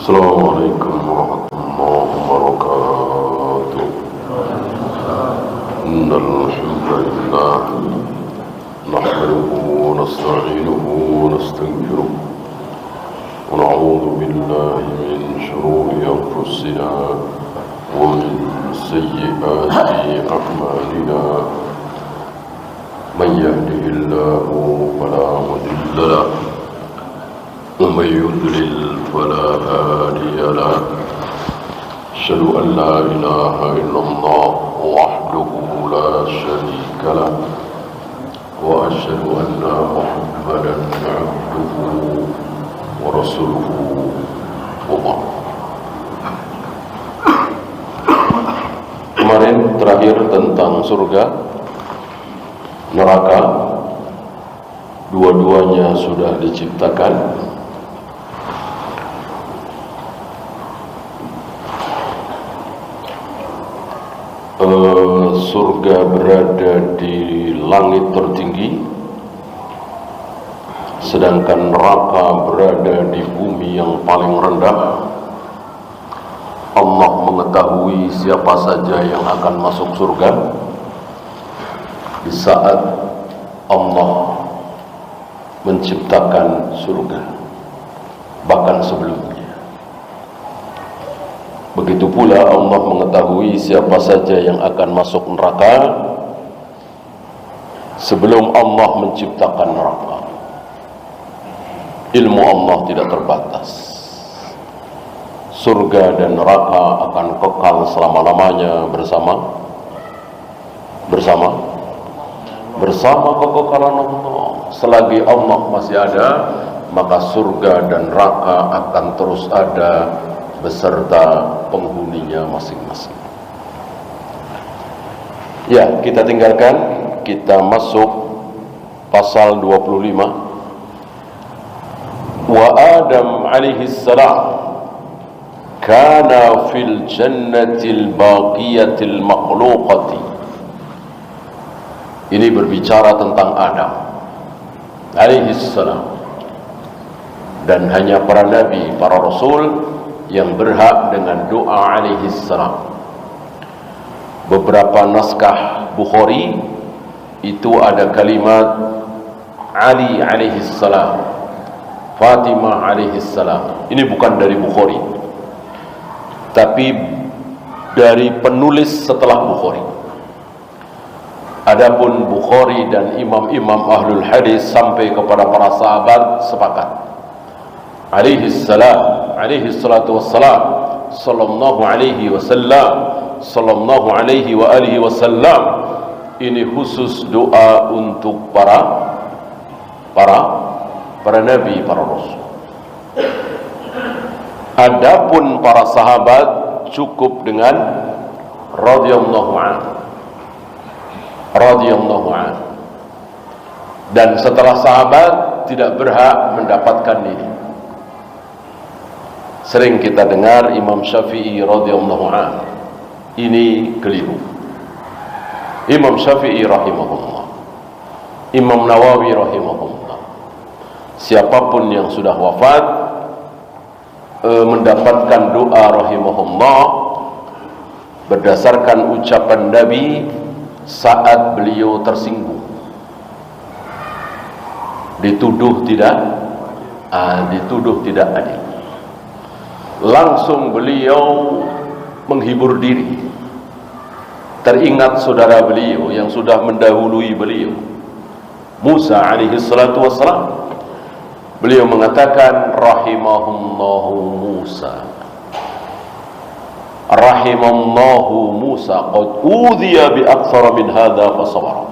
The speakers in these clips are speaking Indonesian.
السلام عليكم ورحمة الله وبركاته. إن الحمد لله نحمده ونستعينه ونستغفره ونعوذ بالله من شرور أنفسنا ومن سيئات أعمالنا. من يهده الله فلا مضل له ومن يضلل فلا هادي له. أشهد أن لا إله إلا الله وحده لا شريك له وأشهد أن محمدا عبده ورسوله وبعد. Kemarin terakhir tentang surga, neraka, dua-duanya sudah diciptakan. Surga berada di langit tertinggi, sedangkan neraka berada di bumi yang paling rendah. Allah mengetahui siapa saja yang akan masuk surga di saat Allah menciptakan surga, bahkan sebelumnya. Begitu pula Allah mengetahui siapa saja yang akan masuk neraka sebelum Allah menciptakan neraka. Ilmu Allah tidak terbatas. Surga dan neraka akan kekal selama-lamanya bersama kekekalan Allah. Selagi Allah masih ada, maka surga dan neraka akan terus ada beserta penghuninya masing-masing. Ya, kita tinggalkan, kita masuk pasal 25. Wa Adam alaihi salam kana fil jannatil baqiyatil makhluqati. Ini berbicara tentang Adam alaihi salam, dan hanya para nabi, para rasul yang berhak dengan doa alaihi salam. Beberapa naskah Bukhari itu ada kalimat Ali alaihi salam, Fatimah alaihi salam. Ini bukan dari Bukhari, tapi dari penulis setelah Bukhari. Adapun Bukhari dan imam-imam ahlul hadis sampai kepada para sahabat sepakat alaihi salam, alaihi salatu wassalam, sallallahu alaihi wasallam, sallallahu alaihi wa alihi wasallam. Ini khusus doa untuk para nabi, para rasul. Adapun para sahabat cukup dengan radhiyallahu anhu. Dan setelah sahabat tidak berhak mendapatkan ini. Sering kita dengar Imam Syafi'i radhiyallahu anhu. Ini keliru. Imam Syafi'i rahimahullah, Imam Nawawi rahimahullah, siapapun yang sudah wafat mendapatkan doa rahimahullah berdasarkan ucapan Nabi saat beliau tersinggung, dituduh tidak adil. Langsung beliau menghibur diri. Teringat saudara beliau yang sudah mendahului beliau, Musa alaihi salatu wassalam. Beliau mengatakan rahimahullahu Musa, rahimallahu Musa qad udhiya bi aktsara min hadza fasabara.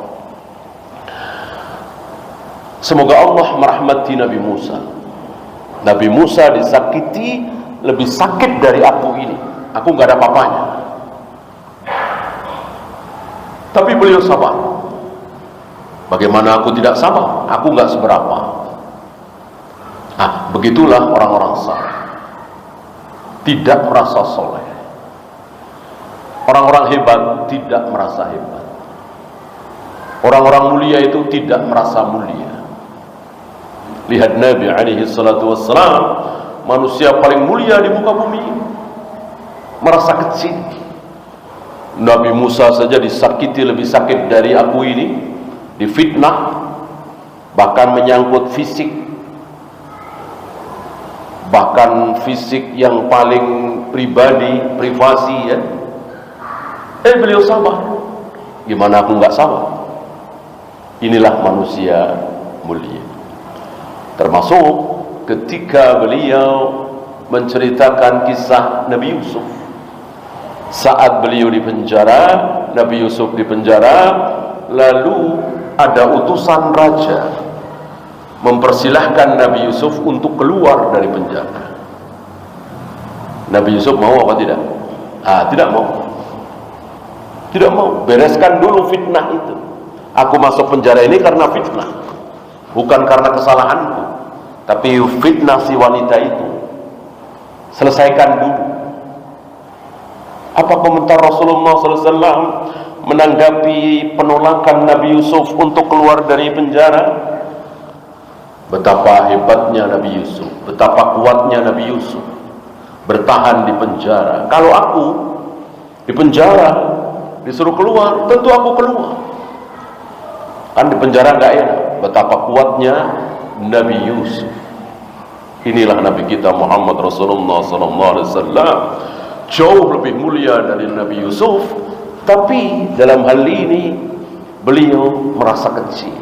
Semoga Allah merahmati Nabi Musa. Nabi Musa disakiti lebih sakit dari aku ini. Aku nggak ada apa-apanya, tapi beliau sabar. Bagaimana aku tidak sabar? Aku nggak seberapa. Begitulah orang-orang saleh, tidak merasa soleh. Orang-orang hebat tidak merasa hebat. Orang-orang mulia itu tidak merasa mulia. Lihat Nabi alaihi salatu wassalam manusia paling mulia di muka bumi, merasa kecil. Nabi Musa saja disakiti lebih sakit dari aku ini, difitnah, bahkan menyangkut fisik, bahkan fisik yang paling pribadi, privasi ya. Beliau sabar. Gimana aku nggak sabar? Inilah manusia mulia. Termasuk ketika beliau menceritakan kisah Nabi Yusuf. Saat beliau di penjara, Nabi Yusuf di penjara, lalu ada utusan raja mempersilahkan Nabi Yusuf untuk keluar dari penjara. Nabi Yusuf mau apa tidak? Tidak mau. Tidak mau. Bereskan dulu fitnah itu. Aku masuk penjara ini karena fitnah, bukan karena kesalahanku, tapi fitnah si wanita itu. Selesaikan dulu. Apa komentar Rasulullah SAW menanggapi penolakan Nabi Yusuf untuk keluar dari penjara? Betapa hebatnya Nabi Yusuf, betapa kuatnya Nabi Yusuf bertahan di penjara. Kalau aku di penjara disuruh keluar, tentu aku keluar. Kan di penjara nggak enak. Betapa kuatnya Nabi Yusuf. Inilah Nabi kita Muhammad Rasulullah SAW, jauh lebih mulia dari Nabi Yusuf, tapi dalam hal ini beliau merasa kecil.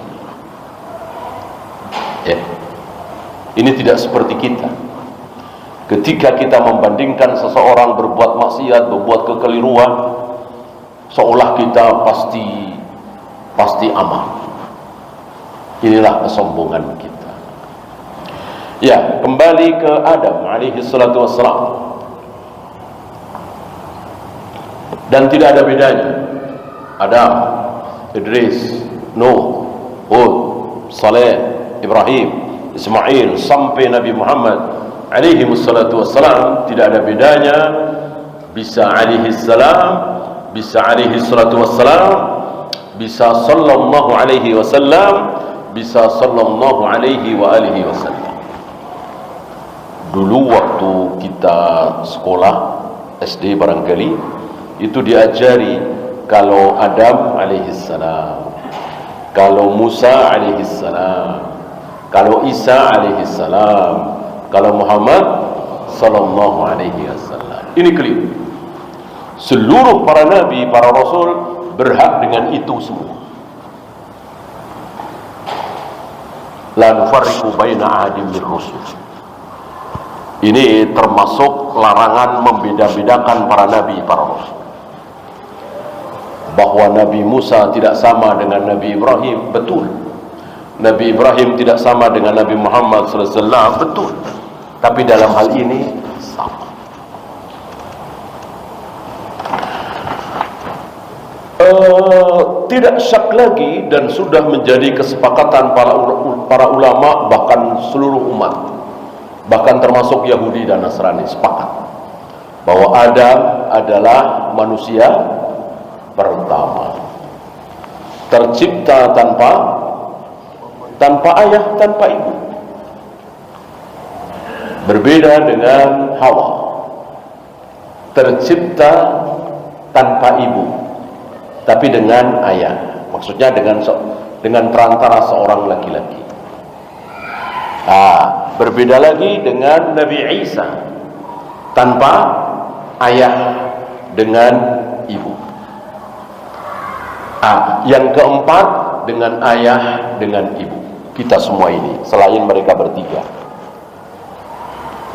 Ini tidak seperti kita. Ketika kita membandingkan seseorang berbuat maksiat, berbuat kekeliruan, seolah kita pasti aman. Inilah kesombongan kita. Ya, kembali ke Adam alaihi salatu wassalam. Dan tidak ada bedanya Adam, Idris, Nuh, Hud, Saleh, Ibrahim, Ismail sampai Nabi Muhammad alaihi salatu wassalam, tidak ada bedanya. Bisa alaihi salam, bisa alaihi salatu wassalam, bisa sallallahu alaihi wasallam, bisa sallallahu alaihi wa alihi wasallam. Dulu waktu kita sekolah SD barangkali itu diajari kalau Adam alaihissalam, kalau Musa alaihissalam, kalau Isa alaihissalam, kalau Muhammad sallallahu alaihi wasallam. Ini keliru. Seluruh para nabi, para rasul berhak dengan itu semua. La nufarriqu baina ahadin min rusul. Ini termasuk larangan membeda-bedakan para nabi, para rasul. Bahwa Nabi Musa tidak sama dengan Nabi Ibrahim, betul. Nabi Ibrahim tidak sama dengan Nabi Muhammad SAW, betul. Tapi dalam hal ini sama. Tidak syak lagi dan sudah menjadi kesepakatan para ulama, bahkan seluruh umat, bahkan termasuk Yahudi dan Nasrani sepakat bahwa Adam adalah manusia pertama, tercipta tanpa ayah, tanpa ibu. Berbeda dengan Hawa, tercipta tanpa ibu tapi dengan ayah, maksudnya dengan perantara seorang laki-laki. Berbeda lagi dengan Nabi Isa, tanpa ayah, dengan ibu. Yang keempat, dengan ayah, dengan ibu. Kita semua ini, selain mereka bertiga.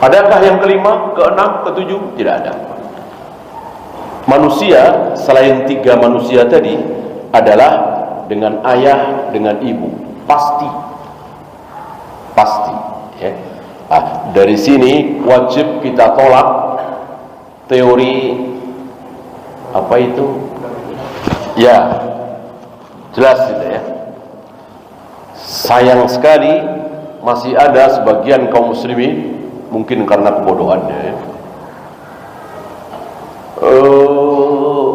Adakah yang kelima, keenam, ketujuh? Tidak ada. Manusia selain tiga manusia tadi adalah dengan ayah, dengan ibu. Pasti ya. Dari sini wajib kita tolak teori apa itu? Ya, jelas itu ya. Sayang sekali masih ada sebagian kaum muslimin, mungkin karena kebodohannya ya,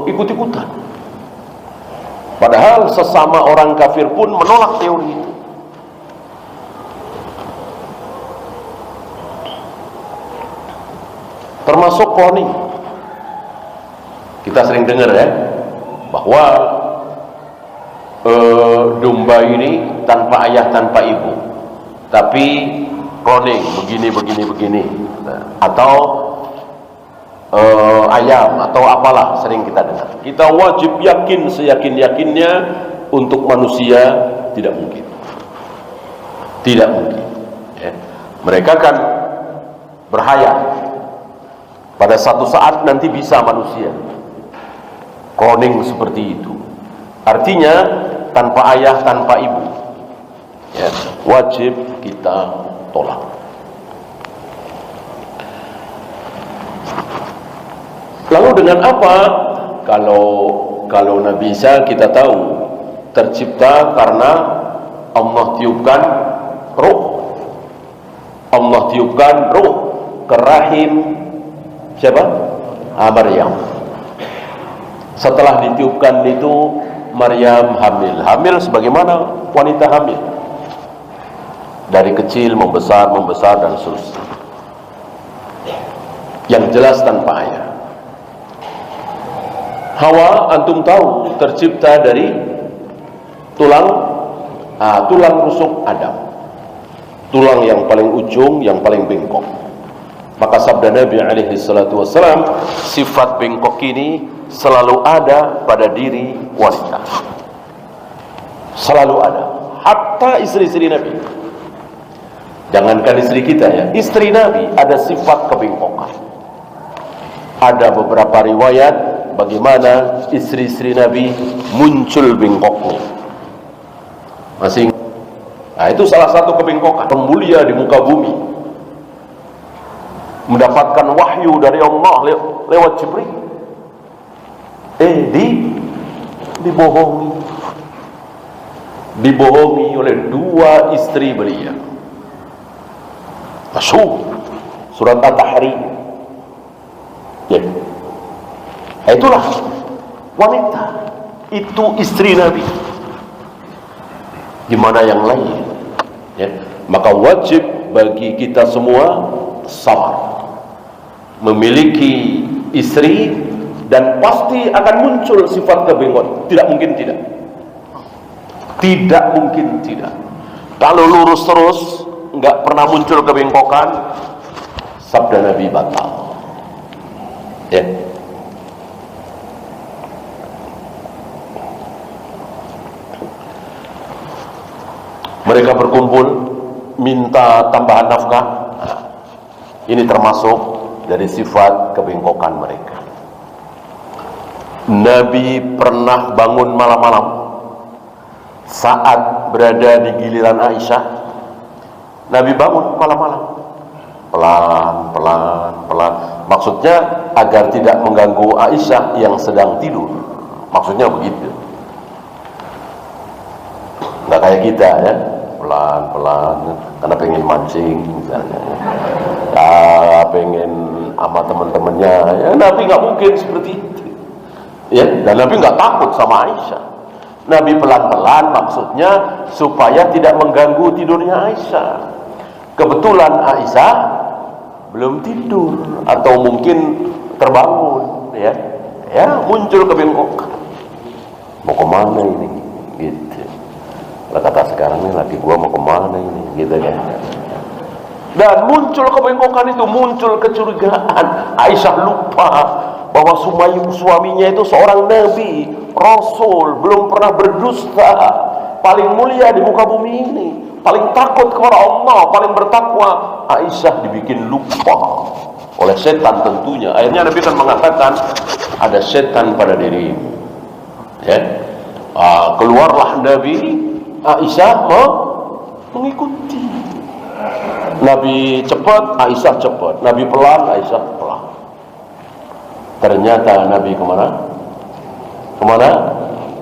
ikut-ikutan. Padahal sesama orang kafir pun menolak teori itu. termasuk cloning. Kita sering dengar ya, bahwa domba ini tanpa ayah tanpa ibu, tapi cloning begini. Atau ayam atau apalah sering kita dengar. Kita wajib yakin seyakin-yakinnya untuk manusia tidak mungkin. Tidak mungkin. Ya. Mereka kan berhayal pada satu saat nanti bisa manusia cloning seperti itu. Artinya tanpa ayah tanpa ibu, ya, wajib kita tolak. Lalu dengan apa? Kalau Nabi Isa kita tahu tercipta karena Allah tiupkan ruh. Allah tiupkan ruh ke rahim siapa? Maryam. Setelah ditiupkan itu Maryam hamil sebagaimana wanita hamil. Dari kecil membesar dan seterusnya. Yang jelas tanpa ayah. Hawa antum tahu tercipta dari tulang rusuk Adam. Tulang yang paling ujung, yang paling bengkok. Maka sabda Nabi alaihi salatu wassalam, sifat bengkok ini selalu ada pada diri wanita. Selalu ada. Hatta istri-istri Nabi. Jangankan istri kita ya, istri Nabi ada sifat kebengkokan. Ada beberapa riwayat bagaimana istri-istri Nabi muncul bengkoknya. Nah, itu salah satu kebengkokan. Mulia di muka bumi, mendapatkan wahyu dari Allah lewat Jibril. Dibohongi oleh dua istri beliau. Masyhur surat At-Tahrim. Ya. Itulah wanita, itu istri Nabi. Gimana yang lain? Ya. Maka wajib bagi kita semua sabar, memiliki istri, dan pasti akan muncul sifat kebengkokan. Tidak mungkin tidak. Kalau lurus terus nggak pernah muncul kebengkokan, sabda Nabi batal. Ya. Mereka berkumpul minta tambahan nafkah. Nah, ini termasuk dari sifat kebengkokan mereka. Nabi pernah bangun malam-malam saat berada di giliran Aisyah. Nabi bangun malam-malam, pelan. Maksudnya agar tidak mengganggu Aisyah yang sedang tidur. Maksudnya begitu. Nggak kayak kita ya, pelan karena pengen mancing misalnya, pengen sama teman-temannya ya. Nabi nggak mungkin seperti itu ya, dan Nabi nggak takut sama Aisyah. Nabi pelan-pelan maksudnya supaya tidak mengganggu tidurnya Aisyah. Kebetulan Aisyah belum tidur atau mungkin terbangun ya, muncul kebengkokan. Mau kemana ini gitu. Lah kata sekarang nih, laki gua mau kemana ini gitu kan. Dan muncul kebengkokan itu, muncul kecurigaan. Aisyah lupa bahwa suaminya itu seorang nabi, rasul, belum pernah berdusta, paling mulia di muka bumi ini, paling takut kepada Allah, paling bertakwa. Aisyah dibikin lupa oleh setan tentunya. Akhirnya Nabi kan mengatakan, ada setan pada dirimu ya. Keluarlah Nabi, Aisyah mengikuti. Nabi cepat, Aisyah cepat. Nabi pelan, Aisyah pelan. Ternyata Nabi kemana?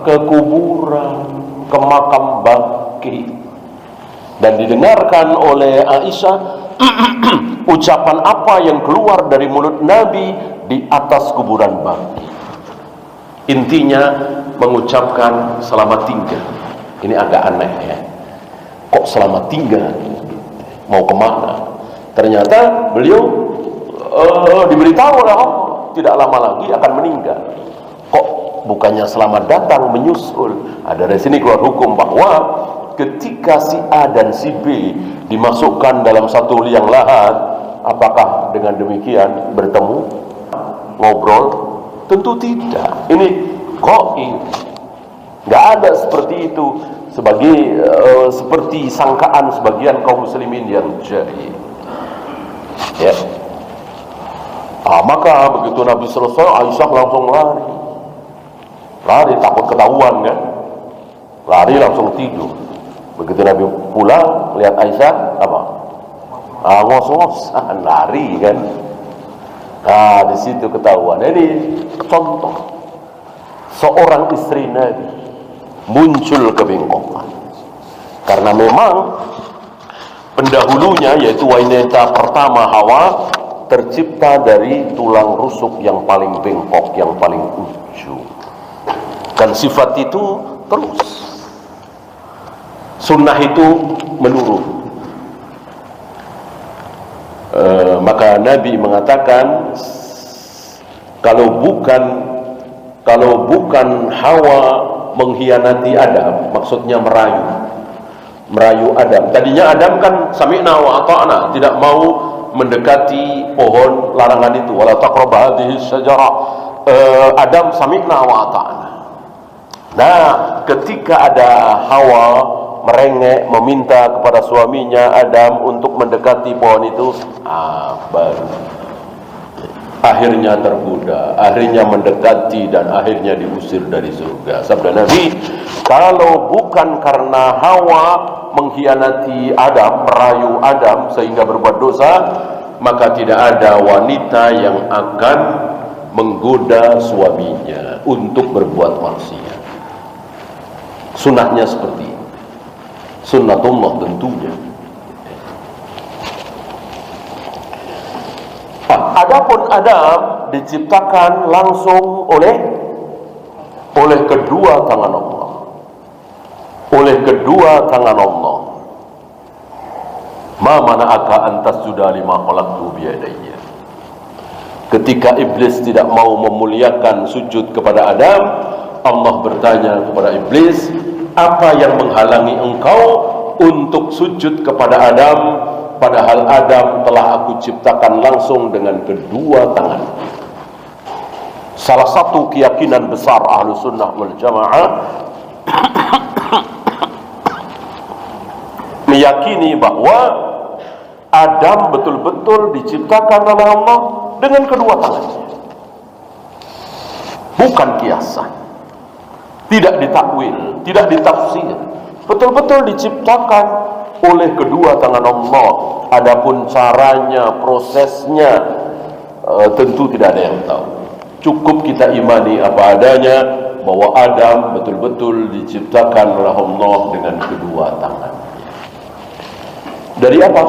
Ke kuburan, ke makam baki. Dan didengarkan oleh Aisyah ucapan apa yang keluar dari mulut Nabi di atas kuburan baki. Intinya mengucapkan selamat tinggal. Ini agak aneh ya. Kok selamat tinggal? Mau kemana? Ternyata beliau diberitahu oleh Allah tidak lama lagi akan meninggal. Kok bukannya selamat datang menyusul? Dari sini keluar hukum bahwa ketika si A dan si B dimasukkan dalam satu liang lahat, apakah dengan demikian bertemu, ngobrol? Tentu tidak. Ini gaib. Nggak ada seperti itu, seperti sangkaan sebagian kaum muslimin yang jahil. Ya. Maka begitu Nabi selesai, Aisyah langsung lari takut ketahuan kan, lari langsung tidur. Begitu Nabi pulang, lihat Aisyah apa? Ngos-ngosan, lari kan. Di situ ketahuan. Ini contoh seorang istri Nabi muncul kebengkokan karena memang pendahulunya, yaitu wanita pertama Hawa, tercipta dari tulang rusuk yang paling bengkok, yang paling ujung, dan sifat itu terus, sunnah itu menurun. Maka Nabi mengatakan, kalau bukan Hawa mengkhianati Adam, maksudnya merayu Adam. Tadinya Adam kan sami'na wa ata'na, tidak mau mendekati pohon larangan itu, wala taqrabu hadhihi syajarah. Adam sami'na wa ata'na. Nah, ketika ada Hawa merengek meminta kepada suaminya Adam untuk mendekati pohon itu, baru akhirnya tergoda, akhirnya mendekati, dan akhirnya diusir dari surga. Sabda Nabi, kalau bukan karena Hawa mengkhianati Adam, merayu Adam sehingga berbuat dosa, maka tidak ada wanita yang akan menggoda suaminya untuk berbuat maksiat. Sunnahnya seperti ini, sunnatullah tentunya. Adapun Adam diciptakan langsung oleh kedua tangan Allah, oleh kedua tangan Allah. Ma mana'aka an tasjuda lima khalaqtu biyadayya. Ketika iblis tidak mau memuliakan sujud kepada Adam, Allah bertanya kepada iblis, apa yang menghalangi engkau untuk sujud kepada Adam, padahal Adam telah aku ciptakan langsung dengan kedua tangan. Salah satu keyakinan besar Ahlus Sunnah wal Jamaah meyakini bahwa Adam betul-betul diciptakan oleh Allah dengan kedua tangannya, bukan kiasan, tidak ditakwil, tidak ditafsir, betul-betul diciptakan oleh kedua tangan Allah. Adapun caranya, prosesnya, tentu tidak ada yang tahu. Cukup kita imani apa adanya, bahwa Adam betul-betul diciptakan oleh Allah dengan kedua tangannya. Dari apa?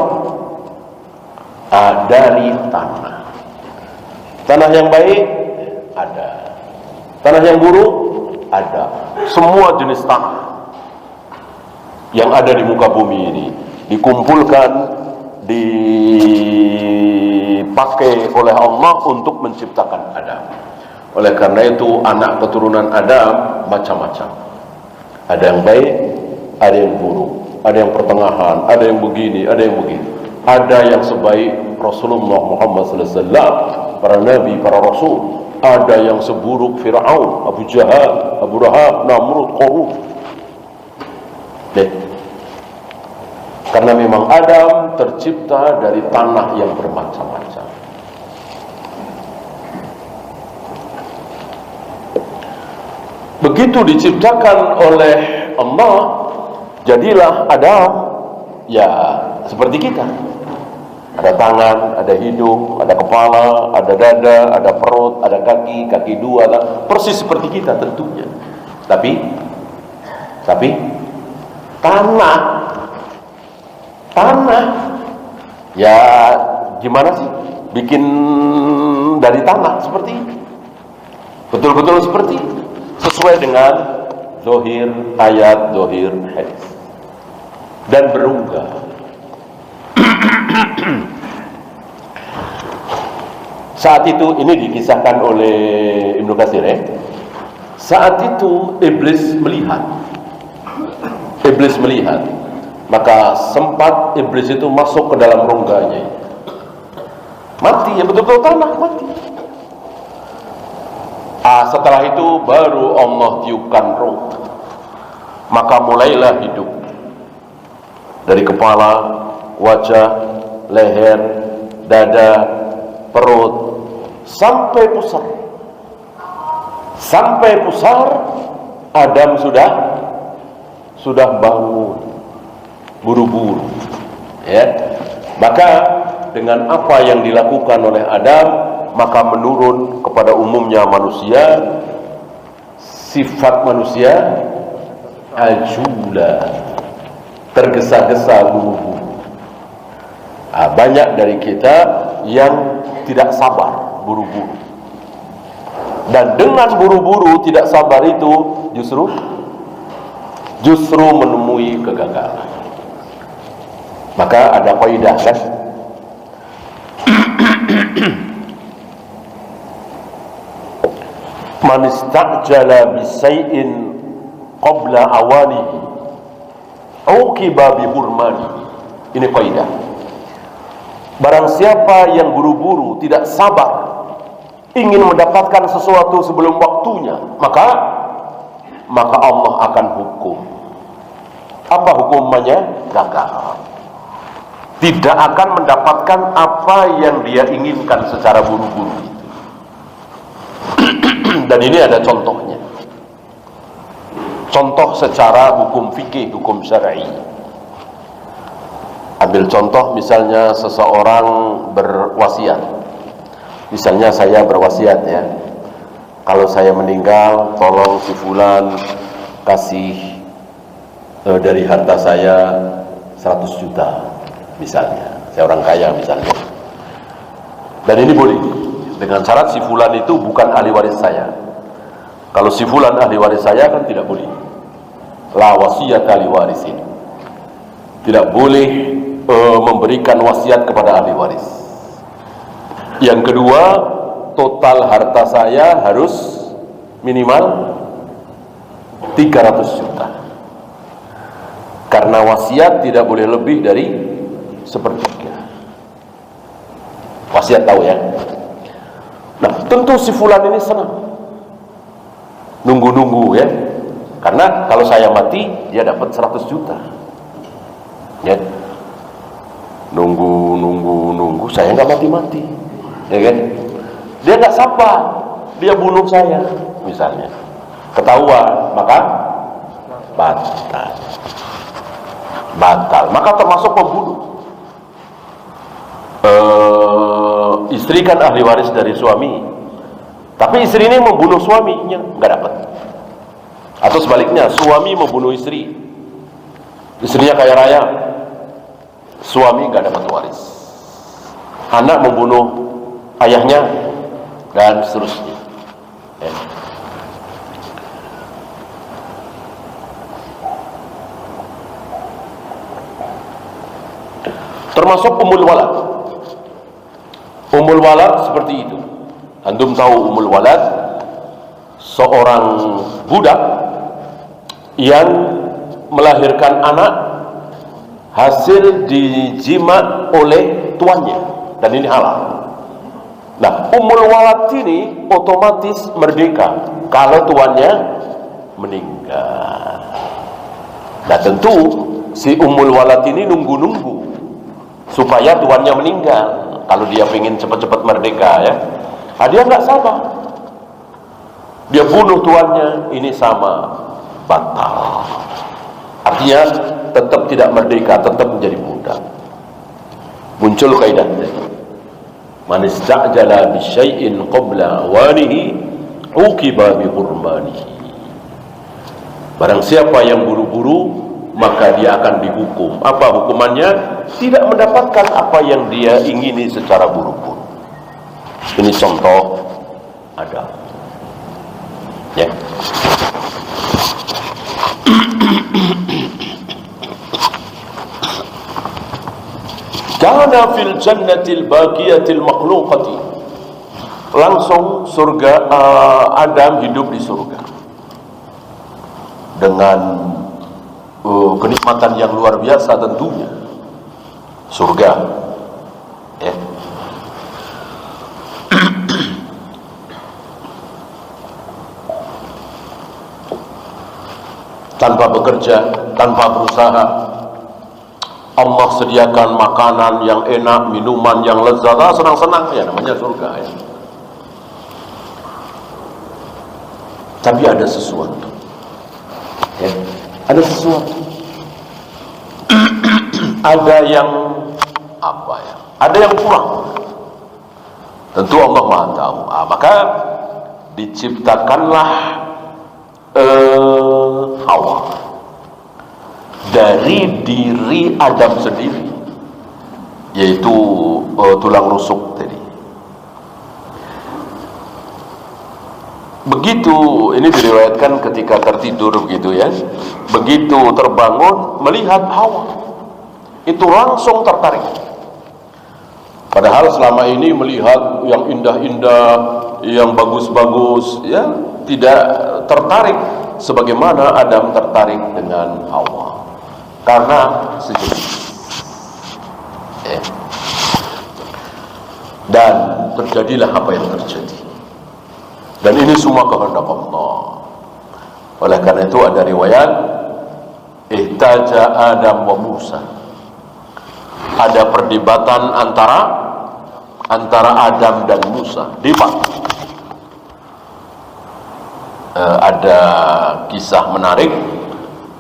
Dari tanah. Tanah yang baik ada, tanah yang buruk ada. Semua jenis tanah yang ada di muka bumi ini dikumpulkan, dipakai oleh Allah untuk menciptakan Adam. Oleh karena itu anak keturunan Adam macam-macam. Ada yang baik, ada yang buruk, ada yang pertengahan, ada yang begini, ada yang begitu. Ada yang sebaik Rasulullah Muhammad SAW, para nabi, para rasul. Ada yang seburuk Fir'aun, Abu Jahal, Abu Lahab, Namrud, Qarun. Karena memang Adam tercipta dari tanah yang bermacam-macam. Begitu diciptakan oleh Allah, jadilah Adam ya seperti kita. Ada tangan, ada hidung, ada kepala, ada dada, ada perut, ada kaki, kaki dua, persis seperti kita tentunya. Tapi tanah ya gimana sih bikin dari tanah seperti ini? Betul-betul seperti ini, sesuai dengan zahir ayat, zahir hadis, dan berubah. Saat itu, ini dikisahkan oleh Ibnu Katsir ya. Saat itu iblis melihat, maka sempat iblis itu masuk ke dalam rongganya, mati ya, betul-betul tanah mati. Setelah itu baru Allah tiupkan roh, maka mulailah hidup dari kepala, wajah, leher, dada, perut, sampai pusar. Adam sudah bangun, buru-buru ya. Maka dengan apa yang dilakukan oleh Adam, maka menurun kepada umumnya manusia sifat manusia ajula, tergesa-gesa, buru-buru. Banyak dari kita yang tidak sabar, buru-buru. Dan dengan buru-buru tidak sabar itu justru menemui kegagalan. Maka ada kaidah kan? Man istajala bisai'in qabla awanihi uqiba bihurmanihi. Ini kaidah. Barang siapa yang buru-buru, tidak sabar, ingin mendapatkan sesuatu sebelum waktunya, maka Allah akan hukum. Apa hukumannya? Gagal. Tidak akan mendapatkan apa yang dia inginkan secara buru-buru. Dan ini ada contohnya. Contoh secara hukum fikih, hukum syar'i. Ambil contoh misalnya seseorang berwasiat. Misalnya saya berwasiat ya, kalau saya meninggal tolong si fulan kasih dari harta saya 100 juta misalnya. Saya orang kaya misalnya. Dan ini boleh dengan syarat si fulan itu bukan ahli waris saya. Kalau si fulan ahli waris saya kan tidak boleh. La wasiyata li warisin. Tidak boleh memberikan wasiat kepada ahli waris. Yang kedua, total harta saya harus minimal 300 juta. Karena wasiat tidak boleh lebih dari sepertiga. Wasiat tahu ya. Nah, tentu si fulan ini senang. Nunggu-nunggu ya. Karena kalau saya mati, dia dapat 100 juta. Ya. Nunggu, saya nggak mati-mati. Ya kan? Dia nggak sabar, dia bunuh saya misalnya, ketahuan, maka batal, maka termasuk pembunuh. Istri kan ahli waris dari suami, tapi istri ini membunuh suaminya, nggak dapat. Atau sebaliknya, suami membunuh istri, istrinya kaya raya, suami nggak dapat waris. Anak membunuh ayahnya dan seterusnya ya. Termasuk umul walad. Umul walad seperti itu. Antum tahu umul walad, seorang budak yang melahirkan anak hasil dijima oleh tuannya, dan ini halal. Nah, umul walad ini otomatis merdeka kalau tuannya meninggal. Nah, tentu si umul walad ini nunggu-nunggu supaya tuannya meninggal. Kalau dia ingin cepat-cepat merdeka ya, dia nggak sabar. Dia bunuh tuannya, ini sama batal. Artinya tetap tidak merdeka, tetap menjadi budak. Muncul kaidahnya. Man istajala bi syai'in qabla awanihi uqiba bi hurmanihi. Barang siapa yang buru-buru, maka dia akan dihukum. Apa hukumannya? Tidak mendapatkan apa yang dia ingini secara buru-buru. Ini contoh ada. Ya. Kana fil jannatil baqiyatil makhluqati langsung surga. Adam hidup di surga dengan kenikmatan yang luar biasa tentunya. Surga, ya. Tanpa bekerja, tanpa berusaha, Allah sediakan makanan yang enak, minuman yang lezat, senang-senang, ya namanya surga, ya. Tapi ada sesuatu, ya, ada sesuatu. Ada yang apa ya? Ada yang kurang. Tentu Allah Maha tahu. Maka diciptakanlah Hawa dari diri Adam sendiri, yaitu tulang rusuk tadi. Begitu ini diriwayatkan ketika tertidur begitu ya. Begitu terbangun melihat Hawa, itu langsung tertarik. Padahal selama ini melihat yang indah-indah, yang bagus-bagus, ya tidak tertarik sebagaimana Adam tertarik dengan Hawa, karena sejenis. Ya. Dan terjadilah apa yang terjadi. Dan ini semua kehendak Allah. Oleh karena itu ada riwayat ihtaja Adam wa Musa. Ada perdebatan antara Adam dan Musa. Debat. Ada kisah menarik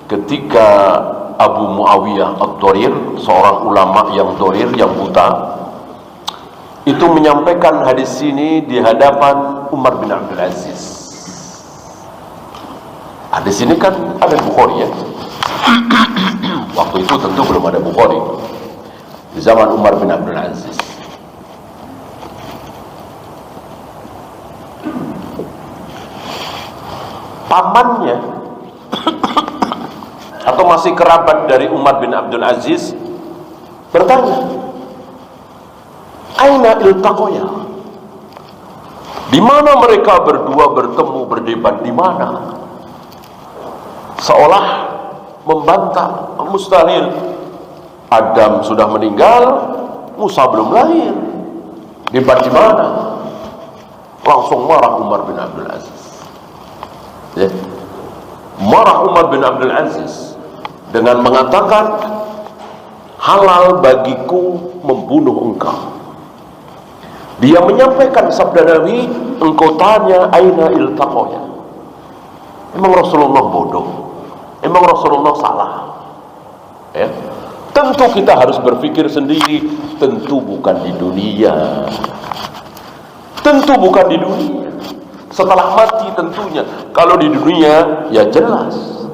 ketika Abu Muawiyah ad-Dharir, seorang ulama yang dharir, yang buta, itu menyampaikan hadis ini di hadapan Umar bin Abdul Aziz. Hadis ini kan ada Bukhari, ya. Waktu itu tentu belum ada Bukhari, di zaman Umar bin Abdul Aziz. Pamannya atau masih kerabat dari Umar bin Abdul Aziz bertanya, aina iltaqoya? Di mana mereka berdua bertemu, berdebat di mana? Seolah membantah, mustahil. Adam sudah meninggal, Musa belum lahir. Debat di mana? Langsung marah Umar bin Abdul Aziz. Ya. Marah Umar bin Abdul Aziz dengan mengatakan, halal bagiku membunuh engkau. Dia menyampaikan sabda Nabi, engkau tanya aina iltaqoya. Emang Rasulullah bodoh? Emang Rasulullah salah? Ya. Tentu kita harus berpikir sendiri. Tentu bukan di dunia. Tentu bukan di dunia. Setelah mati tentunya. Kalau di dunia, ya jelas.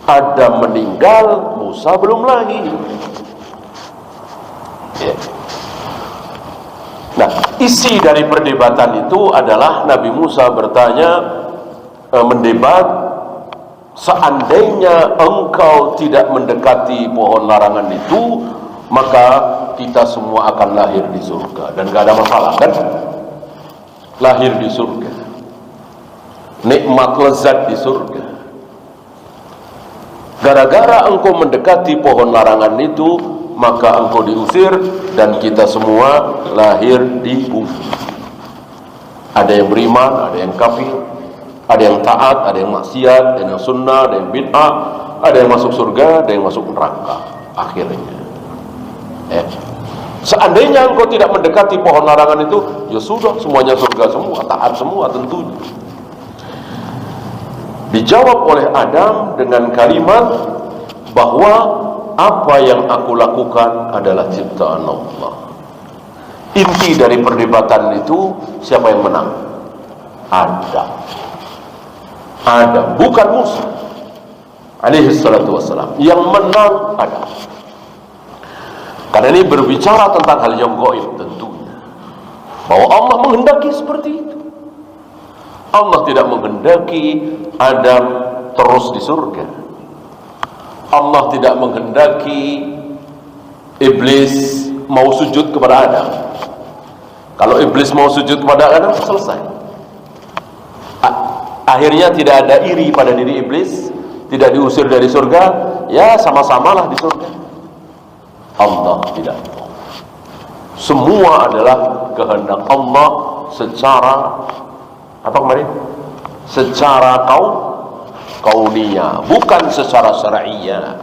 Adam meninggal, Musa belum lahir. Ya. Nah, isi dari perdebatan itu adalah Nabi Musa bertanya, mendebat, seandainya engkau tidak mendekati pohon larangan itu, maka kita semua akan lahir di surga. Dan gak ada masalah, kan? Lahir di surga, nikmat lezat di surga. Gara-gara engkau mendekati pohon larangan itu, maka engkau diusir dan kita semua lahir di bumi. Ada yang beriman, ada yang kafir, ada yang taat, ada yang maksiat, ada yang sunnah, ada yang bid'ah, ada yang masuk surga, ada yang masuk neraka. Akhirnya, seandainya engkau tidak mendekati pohon larangan itu, ya sudah, semuanya surga semua, taat semua tentunya. Dijawab oleh Adam dengan kalimat bahwa apa yang aku lakukan adalah ciptaan Allah. Inti dari perdebatan itu, siapa yang menang? Adam, bukan Musa alaihi salatu wassalam. Yang menang Adam. Karena ini berbicara tentang hal yang gaib tentunya, bahwa Allah menghendaki seperti itu. Allah tidak menghendaki Adam terus di surga. Allah tidak menghendaki iblis mau sujud kepada Adam. Kalau iblis mau sujud kepada Adam, selesai. Akhirnya tidak ada iri pada diri iblis, tidak diusir dari surga, ya sama-samalah di surga. Allah tidak. Semua adalah kehendak Allah secara apa kemarin? Secara kauniyah, bukan secara syar'iyyah.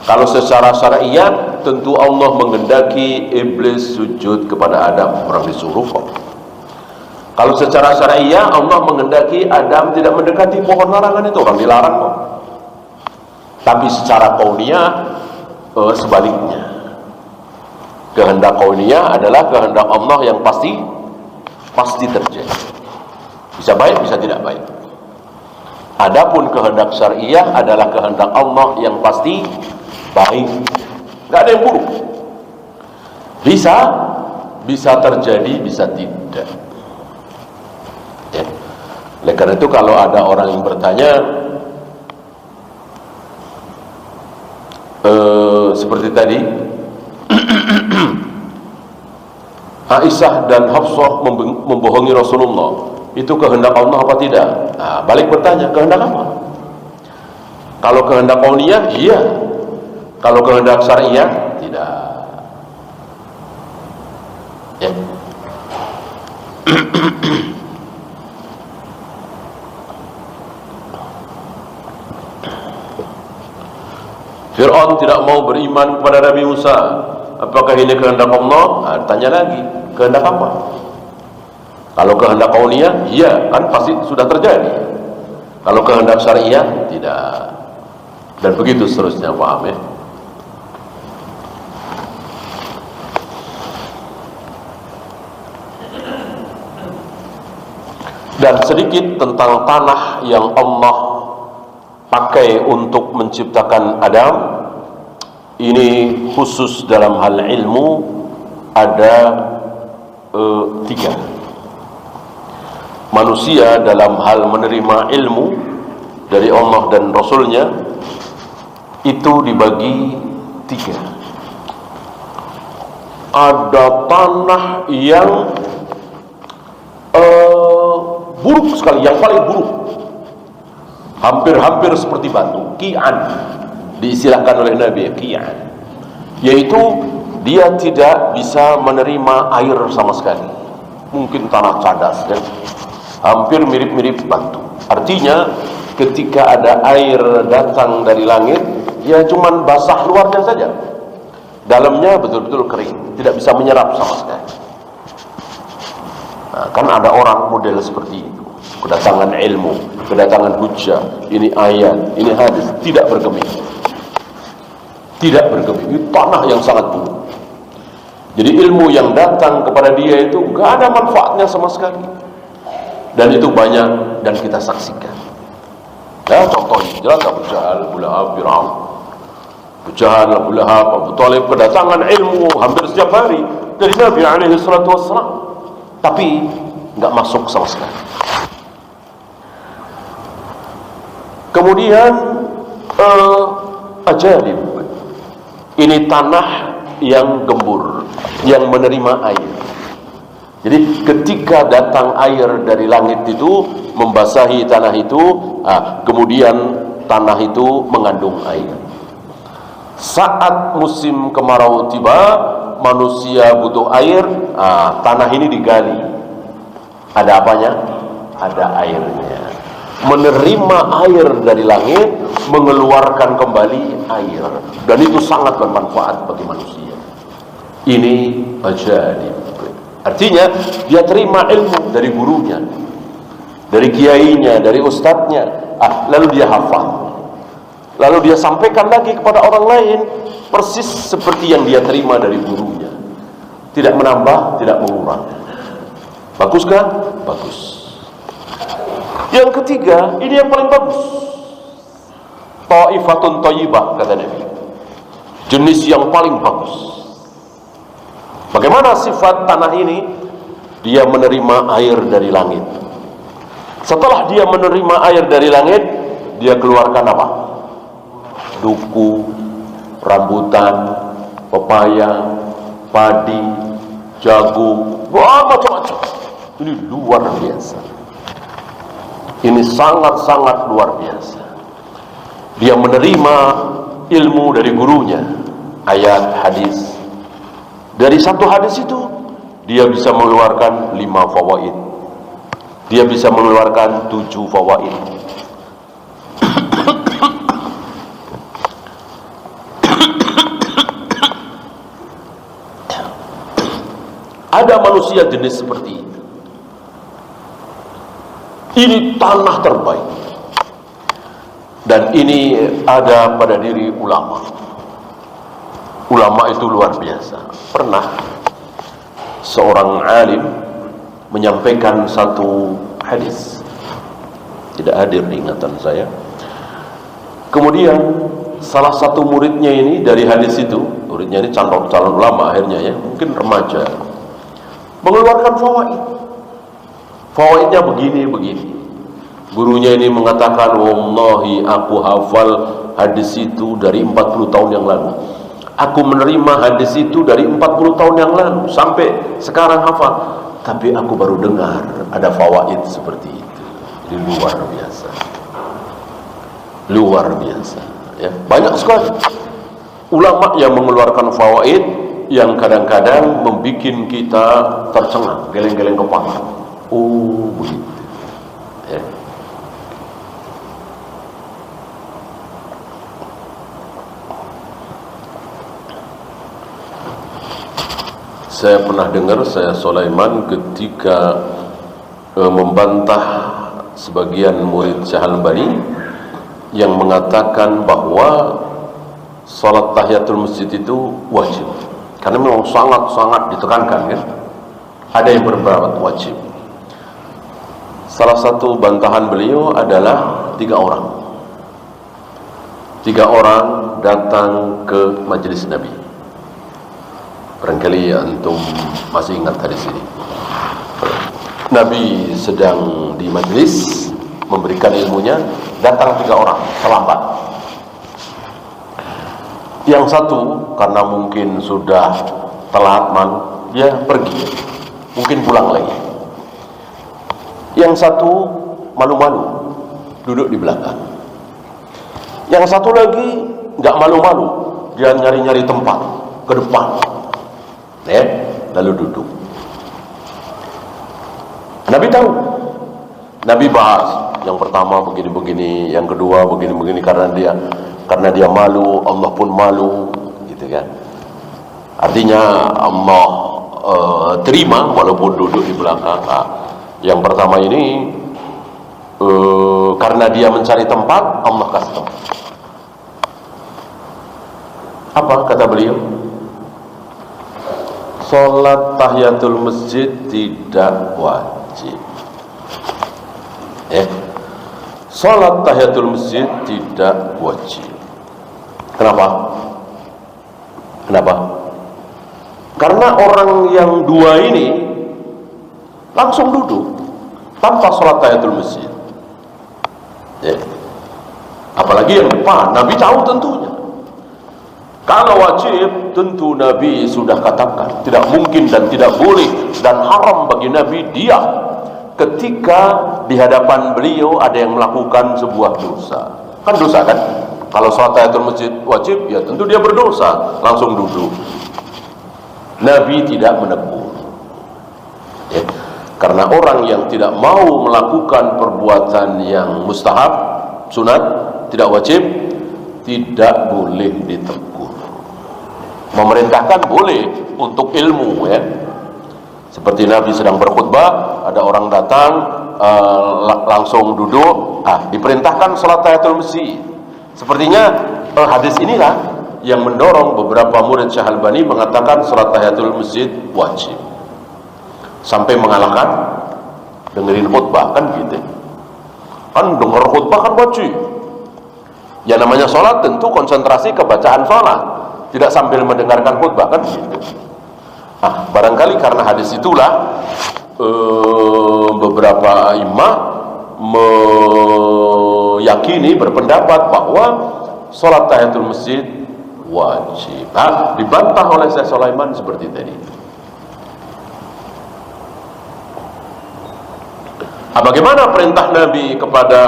Kalau secara syar'iyyah, tentu Allah menghendaki iblis sujud kepada Adam, orang disuruh kok. Kalau secara syar'iyyah, Allah menghendaki Adam tidak mendekati pohon larangan itu, orang dilarang kok. Tapi secara kauniyah sebaliknya. Kehendak kauniyah adalah kehendak Allah yang pasti terjadi. Bisa baik, bisa tidak baik. Adapun kehendak syar'iyyah adalah kehendak Allah yang pasti baik. Enggak ada yang buruk. Bisa terjadi, bisa tidak. Ya. Oleh karena itu kalau ada orang yang bertanya seperti tadi, Aisyah dan Hafsah membohongi Rasulullah, itu kehendak Allah apa tidak? Nah, balik bertanya, kehendak apa? Kalau kehendak kauniyah, iya. Kalau kehendak syar'iyyah, tidak. Ya. Fir'aun tidak mau beriman kepada Nabi Musa. Apakah ini kehendak Allah? Nah, tanya lagi, kehendak apa? Kalau kehendak kauniyah, iya, kan pasti sudah terjadi. Kalau kehendak syar'iyyah, tidak. Dan begitu seterusnya, paham ya? Dan sedikit tentang tanah yang Allah pakai untuk menciptakan Adam. Ini khusus dalam hal ilmu, ada 3. Manusia dalam hal menerima ilmu dari Allah dan Rasulnya itu dibagi 3. Ada tanah yang buruk sekali, yang paling buruk, hampir-hampir seperti batu, ki'an, diistilahkan oleh Nabi, ki'an, yaitu dia tidak bisa menerima air sama sekali. Mungkin tanah cadas, kan? Hampir mirip-mirip batu. Artinya ketika ada air datang dari langit, ya cuman basah luarnya saja, dalamnya betul-betul kering, tidak bisa menyerap sama sekali. Nah, kan ada orang model seperti itu, kedatangan ilmu, kedatangan hujjah, ini ayat, ini hadis, tidak bergeming, ini tanah yang sangat buruk. Jadi ilmu yang datang kepada dia itu gak ada manfaatnya sama sekali, dan itu banyak dan kita saksikan. Ya, contohnya jelas Abu Jahal, Abu Lahab, Fir'aun. Abu Jahal, Abu Lahab, Abu Talib kedatangan ilmu hampir setiap hari dari Nabi SAW, tapi nggak masuk sama sekali. Kemudian ajaib, ini tanah yang gembur, yang menerima air. Jadi ketika datang air dari langit itu membasahi tanah itu, kemudian tanah itu mengandung air. Saat musim kemarau tiba, manusia butuh air, tanah ini digali. Ada apanya? Ada airnya. Menerima air dari langit, mengeluarkan kembali air, dan itu sangat bermanfaat bagi manusia. Ini ajaib. Artinya dia terima ilmu dari gurunya, dari kiainya, dari ustadznya, lalu dia hafal, lalu dia sampaikan lagi kepada orang lain persis seperti yang dia terima dari gurunya, tidak menambah, tidak mengurang. Baguskah? Bagus. Yang ketiga, ini yang paling bagus, Ta'ifatun Thayyibah, kata Nabi, jenis yang paling bagus. Bagaimana sifat tanah ini? Dia menerima air dari langit. Setelah dia menerima air dari langit, dia keluarkan apa? Duku, rambutan, pepaya, padi, jagung, wah macam-macam. Ini luar biasa. Ini sangat-sangat luar biasa. Dia menerima ilmu dari gurunya, ayat, hadis. Dari satu hadis itu dia bisa mengeluarkan 5 fawaid. Dia bisa mengeluarkan 7 fawaid. Ada manusia jenis seperti itu. Ini tanah terbaik. Dan ini ada pada diri ulama. Ulama itu luar biasa. Pernah seorang alim menyampaikan satu hadis, tidak hadir di ingatan saya. Kemudian salah satu muridnya ini dari hadis itu, muridnya ini calon ulama akhirnya ya, mungkin remaja, mengeluarkan fawaid. Fawaidnya begini. Gurunya ini mengatakan, wallahi aku hafal hadis itu dari 40 tahun yang lalu. Aku menerima hadis itu dari 40 tahun yang lalu sampai sekarang hafal. Tapi aku baru dengar ada fawaid seperti itu. Ini luar biasa. Luar biasa. Ya, banyak sekali ulama yang mengeluarkan fawaid yang kadang-kadang membuat kita tercengang, geleng-geleng kepala. Oh, begitu. Ya. Saya pernah dengar, saya Sulaiman ketika membantah sebagian murid Syekh Al-Albani yang mengatakan bahwa salat tahiyatul masjid itu wajib. Karena memang sangat-sangat ditekankan kan. Ada yang berpendapat wajib. Salah satu bantahan beliau adalah 3 orang. 3 orang datang ke majelis Nabi. Barangkali antum masih ingat hadis ini. Nabi sedang di majelis memberikan ilmunya, datang 3 orang terlambat. Yang satu karena mungkin sudah telat dia pergi, mungkin pulang lagi. Yang satu malu-malu duduk di belakang. Yang satu lagi nggak malu-malu, dia nyari-nyari tempat ke depan. Lalu duduk. Nabi tahu. Nabi bahas yang pertama begini-begini, yang kedua begini-begini karena dia malu, Allah pun malu, gitu kan. Artinya Allah terima walaupun duduk di belakang. Yang pertama ini karena dia mencari tempat, Allah kasih tempat. Apa kata beliau? Salat tahiyatul masjid tidak wajib. Salat tahiyatul masjid tidak wajib. Kenapa? Karena orang yang 2 ini langsung duduk tanpa salat tahiyatul masjid. Apalagi yang depan, Nabi tahu tentunya. Kalau wajib, tentu Nabi sudah katakan tidak mungkin dan tidak boleh dan haram bagi Nabi dia ketika di hadapan beliau ada yang melakukan sebuah dosa. Kan dosa kan? Kalau salat tahiyatul masjid wajib, ya tentu dia berdosa, langsung duduk. Nabi tidak menegur. Karena orang yang tidak mau melakukan perbuatan yang mustahab, sunat, tidak wajib, tidak boleh ditegur. Memerintahkan boleh untuk ilmu, ya. Seperti Nabi sedang berkhutbah, ada orang datang langsung duduk, diperintahkan salat tahiyatul masjid. Sepertinya hadis inilah yang mendorong beberapa murid Syekh Al-Albani mengatakan salat tahiyatul masjid wajib. Sampai mengalahkan dengerin khutbah, kan gitu. Kan denger khutbah kan wajib. Ya namanya salat tentu konsentrasi ke bacaan salat, tidak sambil mendengarkan khutbah, kan gitu. Barangkali karena hadis itulah beberapa imam meyakini, berpendapat bahwa salat tahiyatul masjid wajib. Dibantah oleh Syekh Sulaiman seperti tadi. Bagaimana perintah Nabi kepada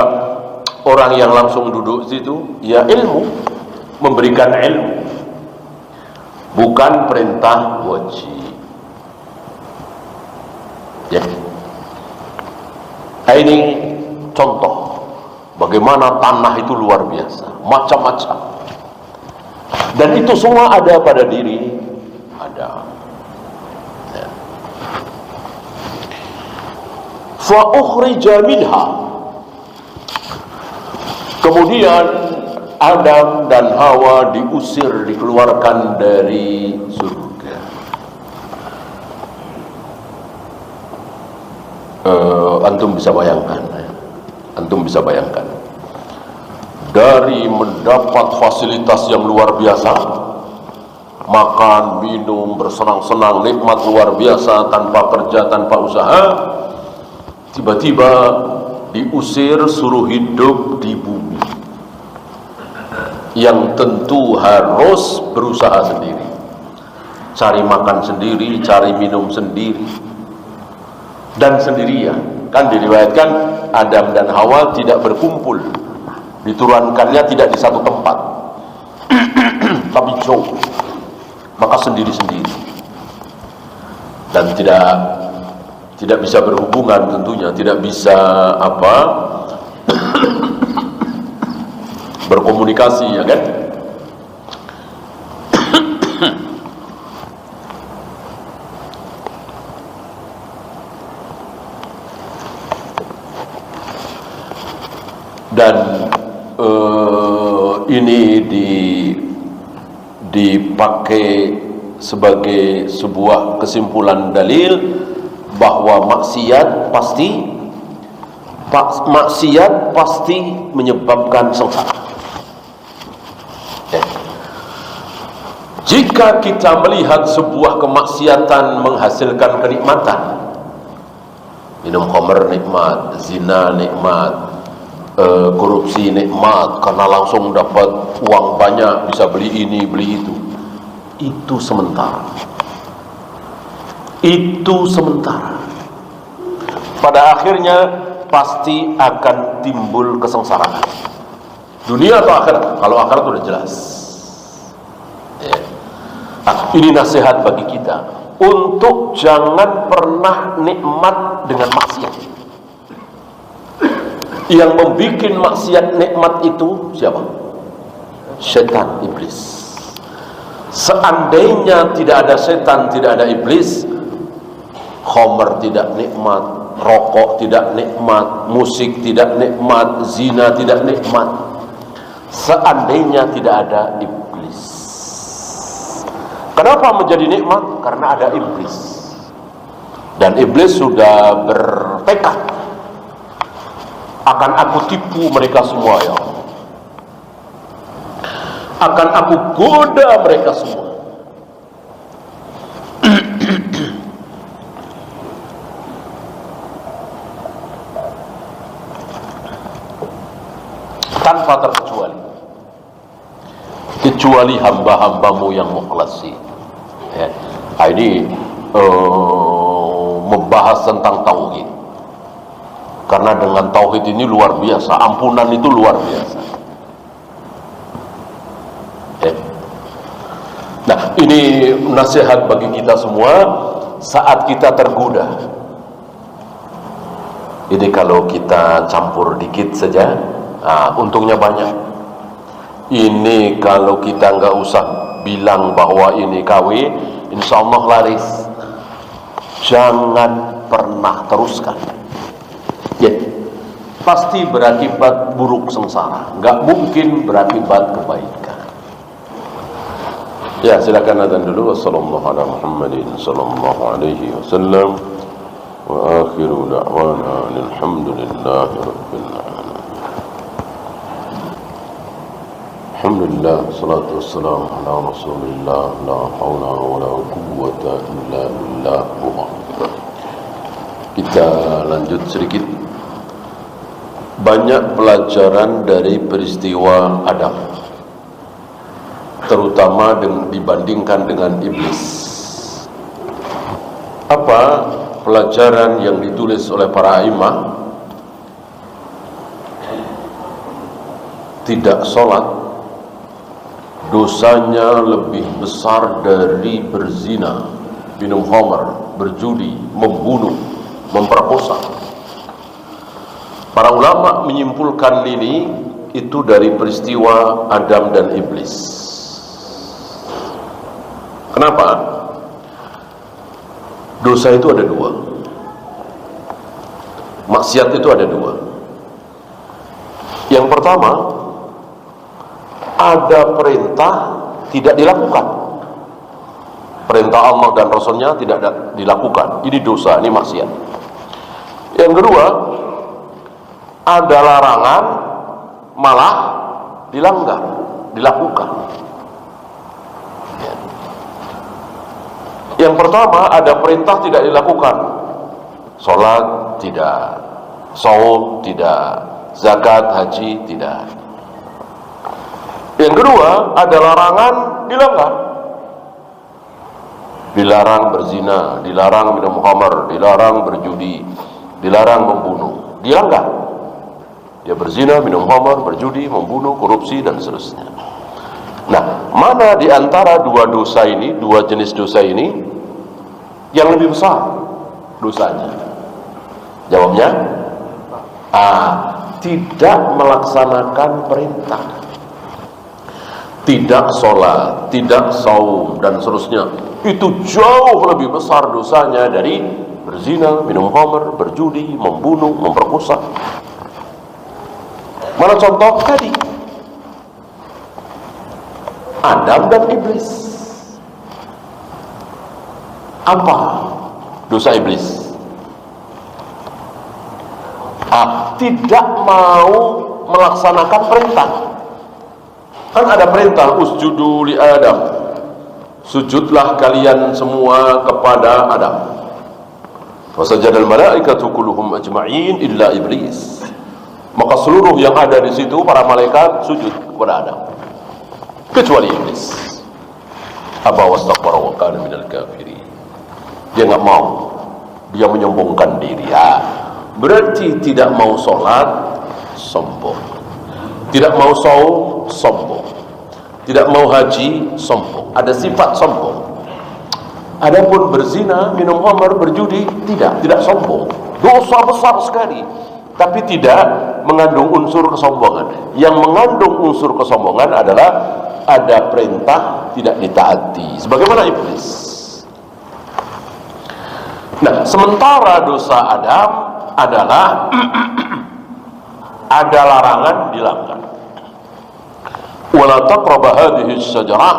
orang yang langsung duduk situ? Ya ilmu, memberikan ilmu, bukan perintah wajib. Ya. Ini contoh bagaimana tanah itu luar biasa, macam-macam. Dan itu semua ada pada diri Adam. Ya. Fa ukhrija minha. Kemudian Adam dan Hawa diusir, dikeluarkan dari surga. Antum bisa bayangkan, antum bisa bayangkan, dari mendapat fasilitas yang luar biasa, makan, minum, bersenang-senang, nikmat luar biasa, tanpa kerja, tanpa usaha, tiba-tiba diusir, suruh hidup di bumi yang tentu harus berusaha sendiri, cari makan sendiri, cari minum sendiri, dan sendirian. Kan diriwayatkan Adam dan Hawa tidak berkumpul, diturunkannya tidak di satu tempat tapi jauh, maka sendiri-sendiri, dan tidak bisa berhubungan, tentunya tidak bisa berkomunikasi, ya kan? Dan ini dipakai sebagai sebuah kesimpulan dalil bahwa maksiat pasti menyebabkan sengsara. Jika kita melihat sebuah kemaksiatan menghasilkan kenikmatan, minum khamr nikmat, zina nikmat, korupsi nikmat karena langsung dapat uang banyak, bisa beli ini beli itu sementara. Itu sementara. Pada akhirnya pasti akan timbul kesengsaraan, dunia atau akhirat. Kalau akhirat sudah jelas. Ya. Nah, ini nasihat bagi kita untuk jangan pernah nikmat dengan maksiat. Yang membuat maksiat nikmat itu siapa? Setan, iblis. Seandainya tidak ada setan, tidak ada iblis, khamr tidak nikmat, rokok tidak nikmat, musik tidak nikmat, zina tidak nikmat. Seandainya tidak ada iblis. Kenapa menjadi nikmat? Karena ada iblis. Dan iblis sudah bertekad, akan aku tipu mereka semua, ya Allah. Akan aku goda mereka semua. Tanpa terkecuali, kecuali hamba-hambamu yang mukhlasin. Ya. Ini membahas tentang tauhid. Karena dengan tauhid ini luar biasa, ampunan itu luar biasa. Nah, ini nasihat bagi kita semua saat kita tergoda. Ini kalau kita campur dikit saja, untungnya banyak. Ini kalau kita nggak usah bilang bahwa ini KW, insya Allah laris. Jangan pernah teruskan. Ya, pasti berakibat buruk sengsara, nggak mungkin berakibat kebaikan. Ya, silakan azan dulu. Wassallallahu ala Muhammadin sallallahu alaihi wasallam wa akhiru da'wana alhamdulillahi rabbil alamin. Alhamdulillah, salatu wassalamu ala rasulillah, la hawla wa la quwwata illa billah. Kita lanjut sedikit. Banyak pelajaran dari peristiwa Adam, terutama dibandingkan dengan iblis. Apa pelajaran yang ditulis oleh para imam? tidak sholat dosanya lebih besar dari berzina, minum khamar, berjudi, membunuh, memperkosa. Para ulama menyimpulkan ini itu dari peristiwa Adam dan Iblis. Kenapa? Dosa itu ada dua, maksiat itu ada dua. Yang pertama, ada perintah tidak dilakukan, perintah Allah dan Rasulnya tidak dilakukan, ini dosa, ini maksiat. Yang kedua, ada larangan malah dilanggar, dilakukan. Yang pertama, ada perintah tidak dilakukan, sholat tidak, saum tidak, zakat, haji tidak. Yang kedua, ada larangan dilanggar, dilarang berzina, dilarang minum khamar, dilarang berjudi, dilarang membunuh, dilanggar. Dia berzina, minum khamar, berjudi, membunuh, korupsi, dan seterusnya. Nah, mana di antara dua dosa ini, dua jenis dosa ini yang lebih besar dosanya? Jawabnya, tidak melaksanakan perintah, tidak sholat, tidak saum, dan seterusnya. Itu jauh lebih besar dosanya dari berzina, minum khamar, berjudi, membunuh, memperkosa. Mana contoh tadi? Adam dan Iblis. Apa dosa Iblis? Tidak mau melaksanakan perintah. Kan ada perintah, usjudu li Adam, sujudlah kalian semua kepada Adam. Fasajadal malaikatu kulluhum ajma'in illa Iblis. Maka seluruh yang ada di situ, para malaikat, sujud kepada Adam, kecuali Iblis. Aba wastakbara wa kana minal kafirin. Dia nggak mau, dia menyombongkan diri. Berarti tidak mau sholat, sombong. Tidak mau saum, sombong. Tidak mau haji, sombong. Ada sifat sombong. Adapun berzina, minum khamar, berjudi, tidak sombong. Dosa besar sekali, tapi tidak mengandung unsur kesombongan. Yang mengandung unsur kesombongan adalah ada perintah tidak ditaati, sebagaimana Iblis. Nah, sementara dosa Adam adalah ada larangan dilanggar. Wala taqrabu hadhihi syajarah,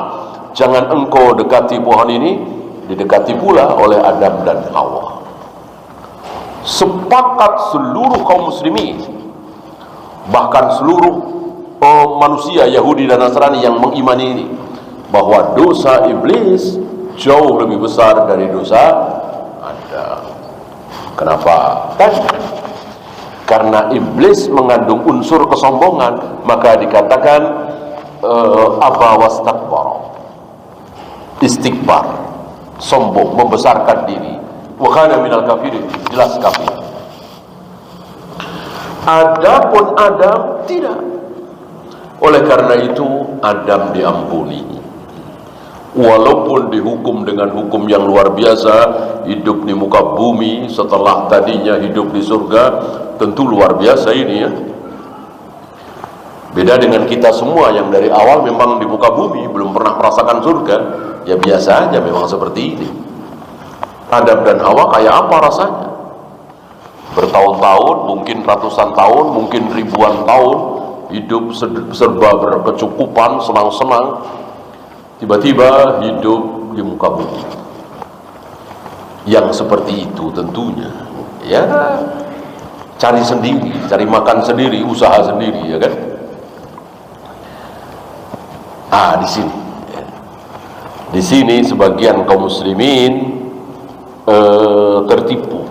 jangan engkau dekati pohon ini. Didekati pula oleh Adam dan Hawa. Sepakat seluruh kaum muslimin, bahkan seluruh manusia Yahudi dan Nasrani yang mengimani ini, bahwa dosa Iblis jauh lebih besar dari dosa Adam. Kenapa? Karena Iblis mengandung unsur kesombongan, maka dikatakan aba wastakbara, istikbar, sombong, membesarkan diri. Wa kana minal kafirin, jelas kafir. Adapun Adam tidak. Oleh karena itu Adam diampuni, walaupun dihukum dengan hukum yang luar biasa, hidup di muka bumi setelah tadinya hidup di surga. Tentu luar biasa ini ya. Beda dengan kita semua yang dari awal memang di muka bumi, belum pernah merasakan surga. Ya biasa aja memang seperti ini. Adam dan Hawa kayak apa rasanya? Bertahun-tahun, mungkin ratusan tahun, mungkin ribuan tahun, hidup serba berkecukupan, senang-senang. Tiba-tiba hidup di muka bumi yang seperti itu tentunya ya, cari sendiri, cari makan sendiri, usaha sendiri, ya kan? Di sini sebagian kaum muslimin tertipu.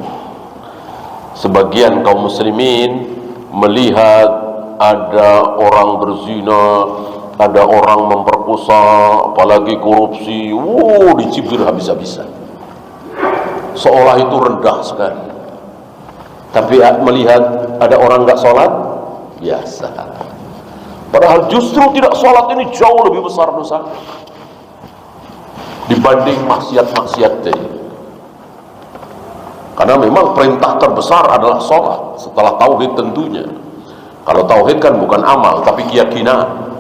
Sebagian kaum muslimin melihat ada orang berzina, ada orang memperkosa, apalagi korupsi, dicibir habis-habisan, seolah itu rendah sekali. Tapi melihat ada orang nggak sholat, biasa. Padahal justru tidak sholat ini jauh lebih besar dosa dibanding maksiat-maksiat tadi. Karena memang perintah terbesar adalah sholat setelah tauhid tentunya. Kalau tauhid kan bukan amal tapi keyakinan.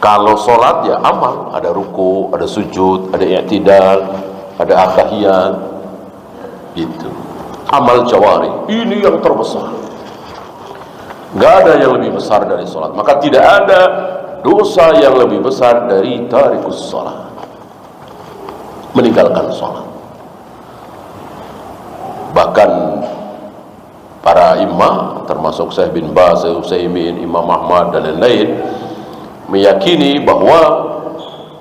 Kalau sholat ya amal, ada ruku, ada sujud, ada i'tidal, ada at-tahiyat, gitu. Amal jawari, ini yang terbesar. Gak ada yang lebih besar dari sholat. Maka tidak ada dosa yang lebih besar dari tarikus sholat, meninggalkan sholat. Bahkan para imam termasuk Syekh bin Baz, Syekh Utsaimin, Imam Ahmad dan lain-lain meyakini bahwa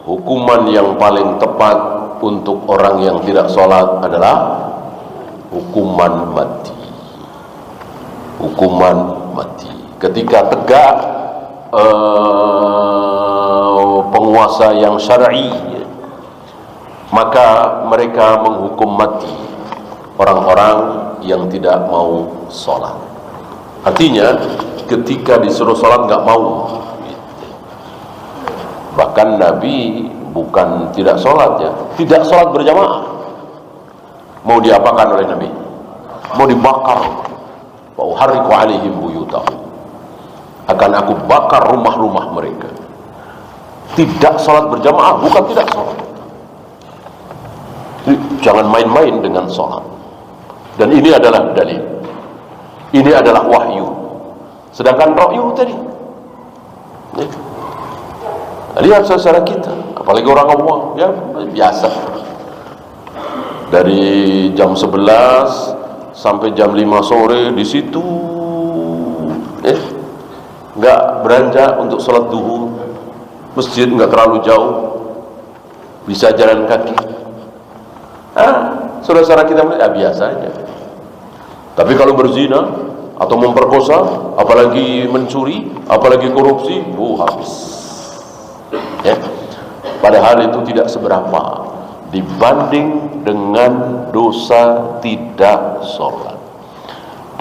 hukuman yang paling tepat untuk orang yang tidak sholat adalah hukuman mati. Hukuman mati. Ketika tegak penguasa yang syar'i, maka mereka menghukum mati orang-orang yang tidak mau sholat. Artinya ketika disuruh sholat nggak mau. Bahkan Nabi bukan tidak sholat ya, tidak sholat berjamaah. Mau diapakan oleh Nabi? Mau dibakar. Wa uharriqu alaihim buyutahum. Akan aku bakar rumah-rumah mereka. Tidak sholat berjamaah, bukan tidak sholat. Jangan main-main dengan sholat. Dan ini adalah dalil. Ini adalah wahyu. Sedangkan ra'yu tadi, ya. Lihat saudara kita, apalagi orang awam, ya biasa. Dari jam 11 sampai jam 5 sore di situ, nggak beranjak untuk sholat duhur. Masjid nggak terlalu jauh, bisa jalan kaki. Saudara-saudara kita ya biasa aja. Tapi kalau berzina atau memperkosa, apalagi mencuri, apalagi korupsi, habis. Ya. Padahal itu tidak seberapa dibanding dengan dosa tidak sholat.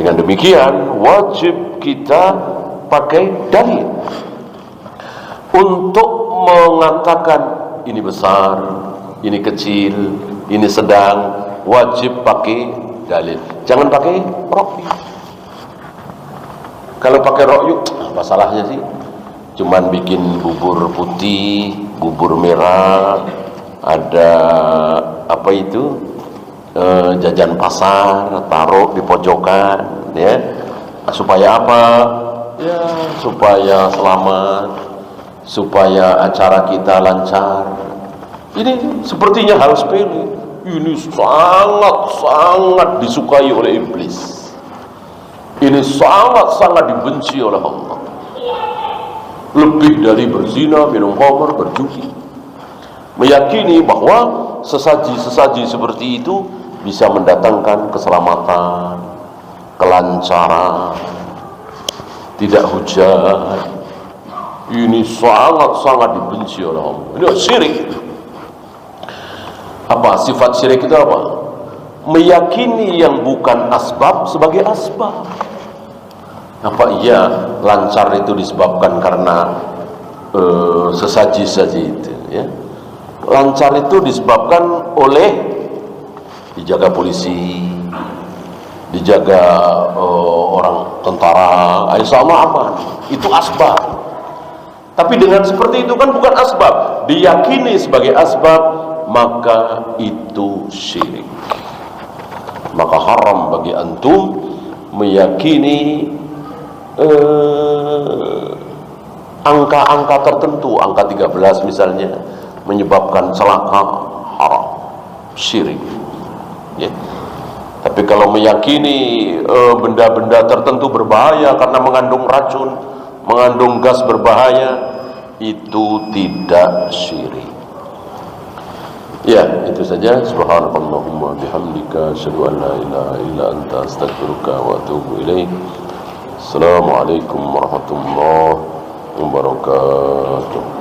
Dengan demikian wajib kita pakai dalil untuk mengatakan ini besar, ini kecil, ini sedang. Wajib pakai dalil, jangan pakai ra'yu. Kalau pakai ra'yu, apa salahnya sih? Cuman bikin bubur putih, bubur merah, ada apa itu, jajan pasar, taruh di pojokan, ya. Supaya apa? Ya, supaya selamat, supaya acara kita lancar. Ini sepertinya hal sepele. Ini sangat-sangat disukai oleh iblis. Ini sangat-sangat dibenci oleh Allah. Lebih dari berzina, minum khamr, berjudi. Meyakini bahwa sesaji-sesaji seperti itu bisa mendatangkan keselamatan, kelancaran, tidak hujan. Ini sangat-sangat dibenci oleh Allah. Ini syirik. Apa sifat syirik itu apa? Meyakini yang bukan asbab sebagai asbab. Apa iya lancar itu disebabkan karena sesaji-sesaji itu, ya? Lancar itu disebabkan oleh dijaga polisi, dijaga orang tentara, sama aman. Itu asbab. Tapi dengan seperti itu kan bukan asbab, diyakini sebagai asbab, maka itu syirik. Maka haram bagi antum meyakini angka-angka tertentu, angka 13 misalnya, menyebabkan celaka, haram, syirik, ya. Tapi kalau meyakini benda-benda tertentu berbahaya karena mengandung racun, mengandung gas berbahaya, itu tidak syirik. Ya, itu saja. Subhanallahumma bihamdika asyhadu an la ilaha illa anta astaghfiruka wa atubu ilaik. Assalamualaikum warahmatullahi wabarakatuh.